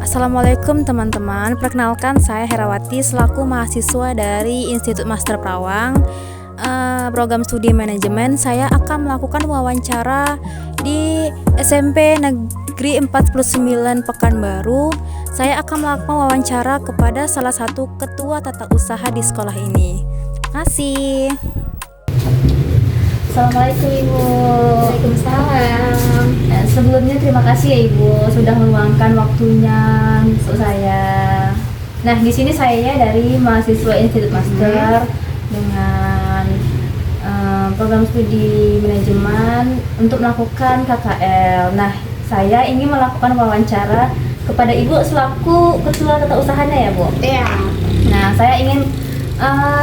Assalamualaikum teman-teman, perkenalkan saya Herawati selaku mahasiswa dari Institut Master Perawang, program studi manajemen. Saya akan melakukan wawancara di SMP Negeri 49 Pekanbaru. Saya akan melakukan wawancara kepada salah satu ketua tata usaha di sekolah ini. Terima kasih. Assalamualaikum Ibu. Waalaikumsalam. Sebelumnya terima kasih ya Ibu sudah meluangkan waktunya untuk saya. Nah, di sini saya dari mahasiswa Institut Master dengan program studi manajemen untuk melakukan KKL. Nah, saya ingin melakukan wawancara kepada Ibu selaku ketua tata usahanya ya Bu. Iya. Nah, saya ingin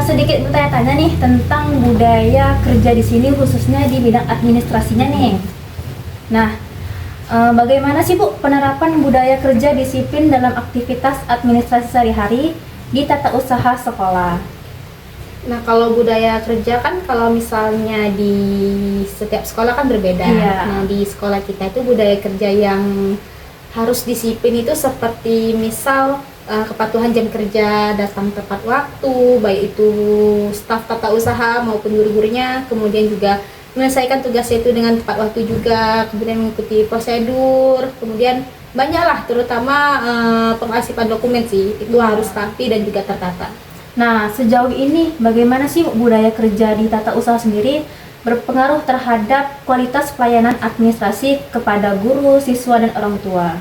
sedikit bertanya-tanya nih tentang budaya kerja di sini khususnya di bidang administrasinya nih. Nah, bagaimana sih Bu penerapan budaya kerja disiplin dalam aktivitas administrasi sehari-hari di tata usaha sekolah? Nah, kalau budaya kerja kan kalau misalnya di setiap sekolah kan berbeda. Iya. Nah, di sekolah kita itu budaya kerja yang harus disiplin itu seperti misal kepatuhan jam kerja, datang tepat waktu, baik itu staf tata usaha maupun guru-gurunya, kemudian juga menyelesaikan tugasnya itu dengan tepat waktu juga, kemudian mengikuti prosedur, kemudian banyaklah terutama pengarsipan dokumen sih, itu harus rapi dan juga tertata. Nah, sejauh ini bagaimana sih budaya kerja di tata usaha sendiri berpengaruh terhadap kualitas pelayanan administrasi kepada guru, siswa, dan orang tua?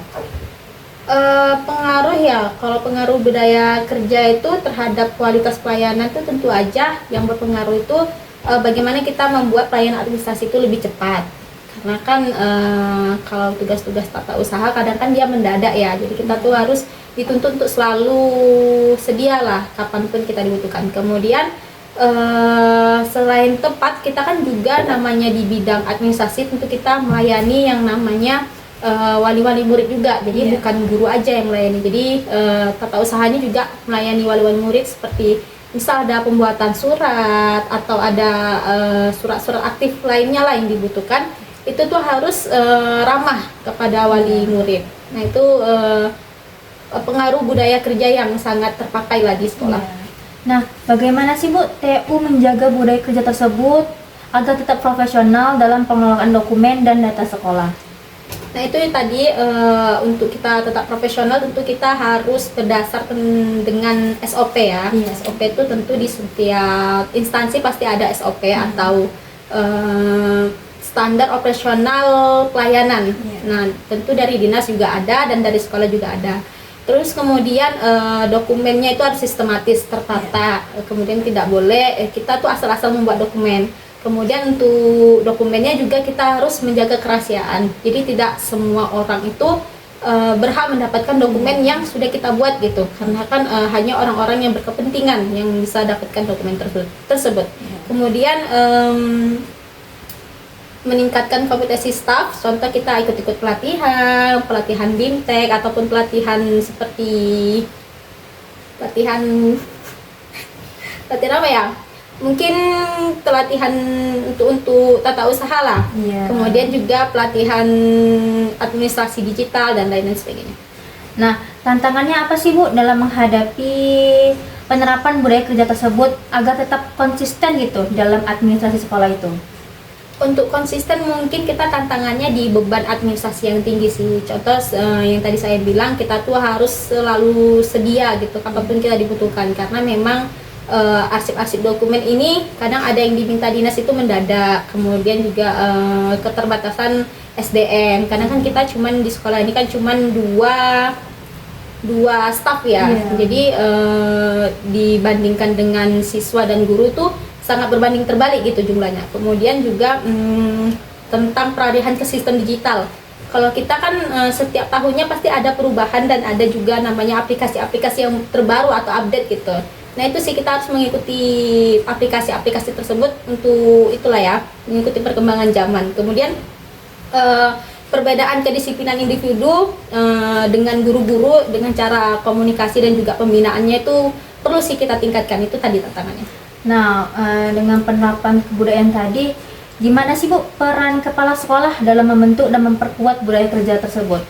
Pengaruh ya, kalau pengaruh budaya kerja itu terhadap kualitas pelayanan itu tentu aja yang berpengaruh itu bagaimana kita membuat pelayanan administrasi itu lebih cepat. Karena kan kalau tugas-tugas tata usaha kadang kan dia mendadak ya, jadi kita tuh harus dituntut untuk selalu sedia lah kapanpun kita dibutuhkan. Kemudian selain tepat, kita kan juga namanya di bidang administrasi tentu kita melayani yang namanya wali-wali murid juga, jadi bukan guru aja yang melayani. Jadi tata usahanya juga melayani wali-wali murid seperti misal ada pembuatan surat atau ada surat-surat aktif lainnya lah yang dibutuhkan, itu tuh harus ramah kepada wali murid. Nah, itu pengaruh budaya kerja yang sangat terpakai lah di sekolah. Nah, bagaimana sih Bu TU menjaga budaya kerja tersebut agar tetap profesional dalam pengelolaan dokumen dan data sekolah? Nah, itu tadi untuk kita tetap profesional tentu kita harus berdasar dengan SOP ya. SOP itu tentu di setiap instansi pasti ada SOP atau standar operasional pelayanan. Nah, tentu dari dinas juga ada dan dari sekolah juga ada. Terus kemudian dokumennya itu harus sistematis, tertata. Kemudian tidak boleh kita tuh asal-asal membuat dokumen. Kemudian untuk dokumennya juga kita harus menjaga kerahasiaan. Jadi tidak semua orang itu berhak mendapatkan dokumen yang sudah kita buat gitu. Karena kan hanya orang-orang yang berkepentingan yang bisa dapatkan dokumen tersebut. Kemudian meningkatkan kompetensi staf. Contoh kita ikut-ikut pelatihan BIMTEK ataupun pelatihan seperti pelatihan apa ya? Mungkin pelatihan untuk tata usaha lah. Kemudian juga pelatihan administrasi digital dan lain sebagainya. Nah, tantangannya apa sih Bu dalam menghadapi penerapan budaya kerja tersebut agar tetap konsisten gitu dalam administrasi sekolah itu? Untuk konsisten mungkin kita tantangannya di beban administrasi yang tinggi sih. Contoh yang tadi saya bilang, kita tuh harus selalu sedia gitu kapanpun kita dibutuhkan, karena memang arsip-arsip dokumen ini kadang ada yang diminta dinas itu mendadak, kemudian juga keterbatasan SDM. Kadang kan kita cuman di sekolah ini kan cuman dua staf ya. Jadi dibandingkan dengan siswa dan guru tuh sangat berbanding terbalik gitu jumlahnya. Kemudian juga tentang peralihan ke sistem digital. Kalau kita kan setiap tahunnya pasti ada perubahan dan ada juga namanya aplikasi-aplikasi yang terbaru atau update gitu. Nah, itu sih kita harus mengikuti aplikasi-aplikasi tersebut untuk itulah ya, mengikuti perkembangan zaman. Kemudian perbedaan kedisiplinan individu dengan guru-guru dengan cara komunikasi dan juga pembinaannya itu perlu sih kita tingkatkan, itu tadi tantangannya. Nah, dengan penerapan kebudayaan tadi, gimana sih Bu peran kepala sekolah dalam membentuk dan memperkuat budaya kerja tersebut?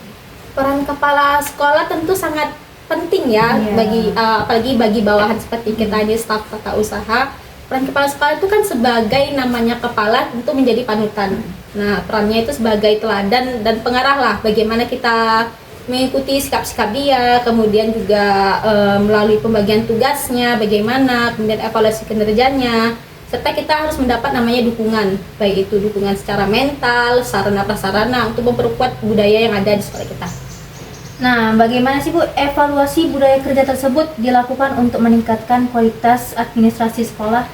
Peran kepala sekolah tentu sangat penting ya, Iya. bagi apalagi bagi bawahan seperti kita ini staf tata usaha. Peran kepala sekolah itu kan sebagai namanya kepala tentu menjadi panutan. Nah, perannya itu sebagai teladan dan pengarah lah bagaimana kita mengikuti sikap-sikap dia, kemudian juga melalui pembagian tugasnya bagaimana, kemudian evaluasi kinerjanya, serta kita harus mendapat namanya dukungan, baik itu dukungan secara mental, sarana prasarana untuk memperkuat budaya yang ada di sekolah kita. Nah, bagaimana sih Bu evaluasi budaya kerja tersebut dilakukan untuk meningkatkan kualitas administrasi sekolah?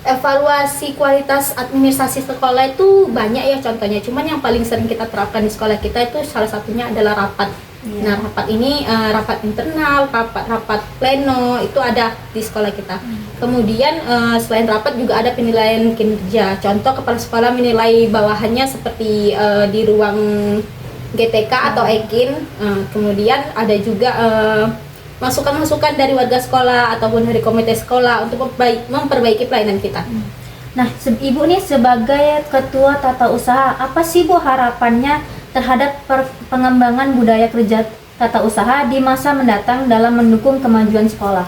Evaluasi kualitas administrasi sekolah itu banyak ya contohnya, cuman yang paling sering kita terapkan di sekolah kita itu salah satunya adalah rapat. Iya. Nah, rapat ini rapat internal, rapat pleno itu ada di sekolah kita. Kemudian selain rapat juga ada penilaian kinerja. Contoh kepala sekolah menilai bawahannya seperti di ruang GTK atau EKIN. Kemudian ada juga masukan-masukan dari warga sekolah ataupun dari komite sekolah untuk memperbaiki pelayanan kita. Nah, Ibu nih sebagai ketua tata usaha, apa sih Bu harapannya terhadap pengembangan budaya kerja tata usaha di masa mendatang dalam mendukung kemajuan sekolah?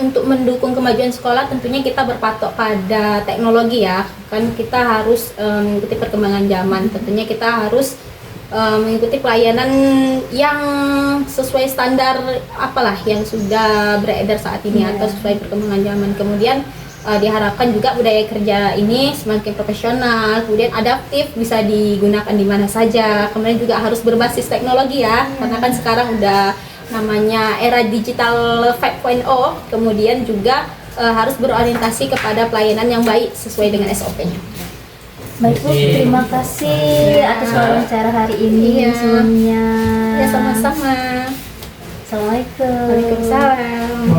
Untuk mendukung kemajuan sekolah tentunya kita berpatok pada teknologi ya. Kan kita harus mengikuti perkembangan zaman. Tentunya kita harus mengikuti pelayanan yang sesuai standar apalah yang sudah beredar saat ini atau sesuai perkembangan zaman. Kemudian diharapkan juga budaya kerja ini semakin profesional, kemudian adaptif, bisa digunakan di mana saja. Kemudian juga harus berbasis teknologi ya, karena kan sekarang udah namanya era digital 5.0. Kemudian juga harus berorientasi kepada pelayanan yang baik sesuai dengan SOP-nya. Baik Bu, terima kasih atas wawancara hari ini Iya. sebelumnya. Ya sama-sama. Assalamualaikum. Waalaikumsalam.